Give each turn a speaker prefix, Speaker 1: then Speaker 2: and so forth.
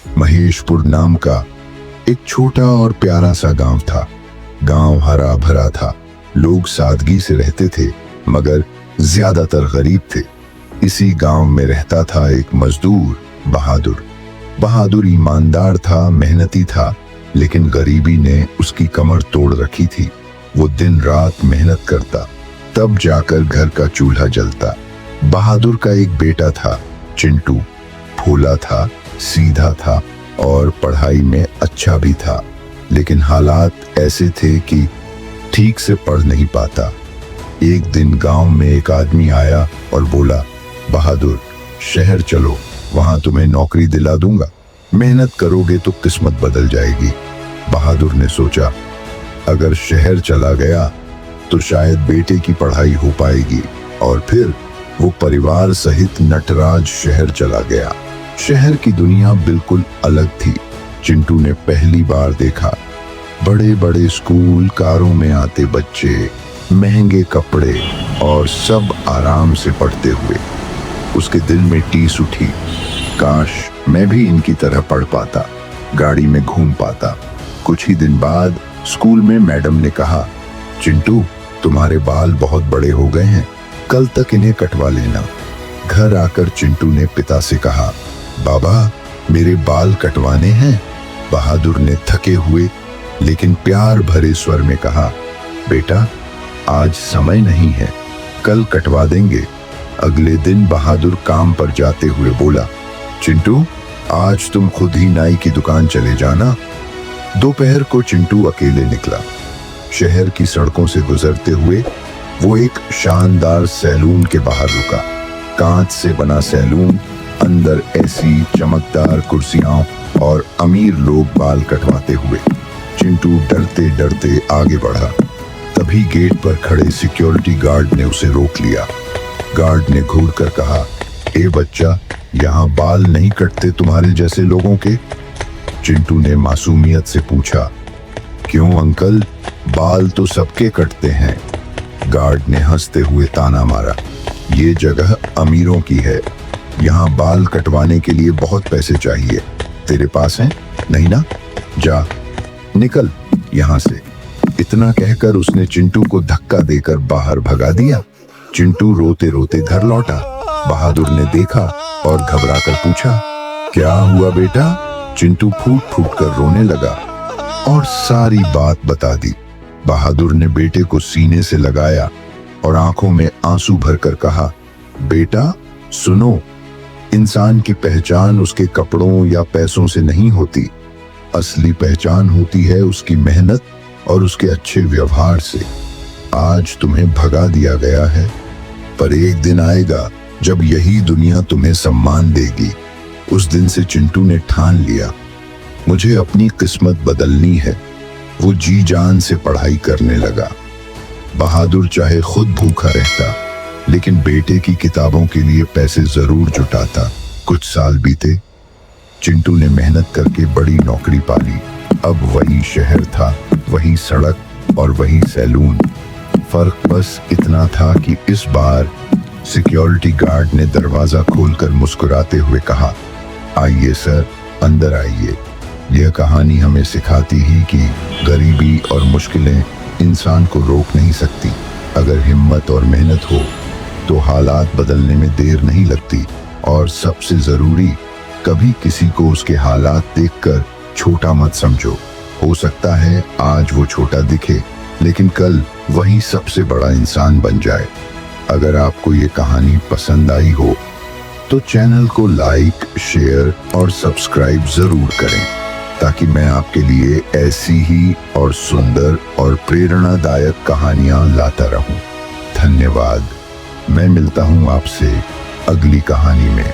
Speaker 1: महेशपुर नाम का एक छोटा और प्यारा सा गांव था। गांव हरा भरा था, लोग सादगी से रहते थे मगर ज्यादातर गरीब थे। इसी गांव में रहता था एक मजदूर बहादुर। बहादुर ईमानदार था, मेहनती था, लेकिन गरीबी ने उसकी कमर तोड़ रखी थी। वो दिन रात मेहनत करता, तब जाकर घर का चूल्हा जलता। बहादुर का एक बेटा था चिंटू। भोला था, सीधा था और पढ़ाई में अच्छा भी था, लेकिन हालात ऐसे थे कि ठीक से पढ़ नहीं पाता। एक दिन गांव में एक आदमी आया और बोला, बहादुर शहर चलो, वहां तुम्हें नौकरी दिला दूंगा। मेहनत करोगे तो किस्मत बदल जाएगी। बहादुर ने सोचा, अगर शहर चला गया तो शायद बेटे की पढ़ाई हो पाएगी, और फिर वो परिवार सहित नटराज शहर चला गया। शहर की दुनिया बिल्कुल अलग थी। चिंटू ने पहली बार देखा बड़े बड़े स्कूल, कारों में आते बच्चे, महंगे कपड़े और सब आराम से पढ़ते हुए। उसके दिल में टीस उठी, काश मैं भी इनकी तरह पढ़ पाता, गाड़ी में घूम पाता। कुछ ही दिन बाद स्कूल में मैडम ने कहा, चिंटू तुम्हारे बाल बहुत बड़े हो गए हैं, कल तक इन्हें कटवा लेना। घर आकर चिंटू ने पिता से कहा, बाबा मेरे बाल कटवाने हैं। बहादुर ने थके हुए लेकिन प्यार भरे स्वर में कहा, बेटा आज समय नहीं है, कल कटवा देंगे। अगले दिन बहादुर काम पर जाते हुए बोला, चिंटू आज तुम खुद ही नाई की दुकान चले जाना। दोपहर को चिंटू अकेले निकला। शहर की सड़कों से गुजरते हुए वो एक शानदार सैलून के बाहर रुका। कांच से बना सैलून, अंदर एसी, चमकदार कुर्सियां और अमीर लोग बाल कटवाते हुए। चिंटू डरते डरते आगे बढ़ा। तभी गेट पर खड़े सिक्योरिटी गार्ड ने उसे रोक लिया। गार्ड ने घूरकर कहा, ए बच्चा, यहाँ बाल नहीं कटते तुम्हारे जैसे लोगों के। चिंटू ने मासूमियत से पूछा, क्यों अंकल, बाल तो सबके कटते हैं। गार्ड ने हंसते हुए ताना मारा, ये जगह अमीरों की है, यहाँ बाल कटवाने के लिए बहुत पैसे चाहिए। तेरे पास हैं? नहीं ना, जा निकल यहाँ से। इतना कहकर उसने चिंटू को धक्का देकर बाहर भगा दिया। चिंटू रोते रोते घर लौटा। बहादुर ने देखा और घबराकर पूछा, क्या हुआ बेटा? चिंटू फूट फूट कर रोने लगा और सारी बात बता दी। बहादुर ने बेटे को सीने से लगाया और आंखों में आंसू भरकर कहा, बेटा सुनो, इंसान की पहचान उसके कपड़ों या पैसों से नहीं होती, असली पहचान होती है उसकी मेहनत और उसके अच्छे व्यवहार से। आज तुम्हें भगा दिया गया है, पर एक दिन आएगा जब यही दुनिया तुम्हें सम्मान देगी। उस दिन से चिंटू ने ठान लिया, मुझे अपनी किस्मत बदलनी है। वो जी जान से पढ़ाई करने लगा। बहादुर चाहे खुद भूखा रहता, लेकिन बेटे की किताबों के लिए पैसे जरूर जुटाता। कुछ साल बीते, चिंटू ने मेहनत करके बड़ी नौकरी पाली। अब वही शहर था, वही सड़क और वही सैलून। फर्क बस इतना था कि इस बार सिक्योरिटी गार्ड ने दरवाजा खोलकर मुस्कुराते हुए कहा, आइए सर, अंदर आइए। यह कहानी हमें सिखाती ही कि गरीबी और मुश्किलें इंसान को रोक नहीं सकती। अगर हिम्मत और मेहनत हो तो हालात बदलने में देर नहीं लगती। और सबसे जरूरी, कभी किसी को उसके हालात देखकर छोटा मत समझो। हो सकता है आज वो छोटा दिखे, लेकिन कल वही सबसे बड़ा इंसान बन जाए। अगर आपको ये कहानी पसंद आई हो तो चैनल को लाइक, शेयर और सब्सक्राइब जरूर करें, ताकि मैं आपके लिए ऐसी ही और सुंदर और प्रेरणादायक कहानियां लाता रहूं। धन्यवाद। मैं मिलता हूं आपसे अगली कहानी में।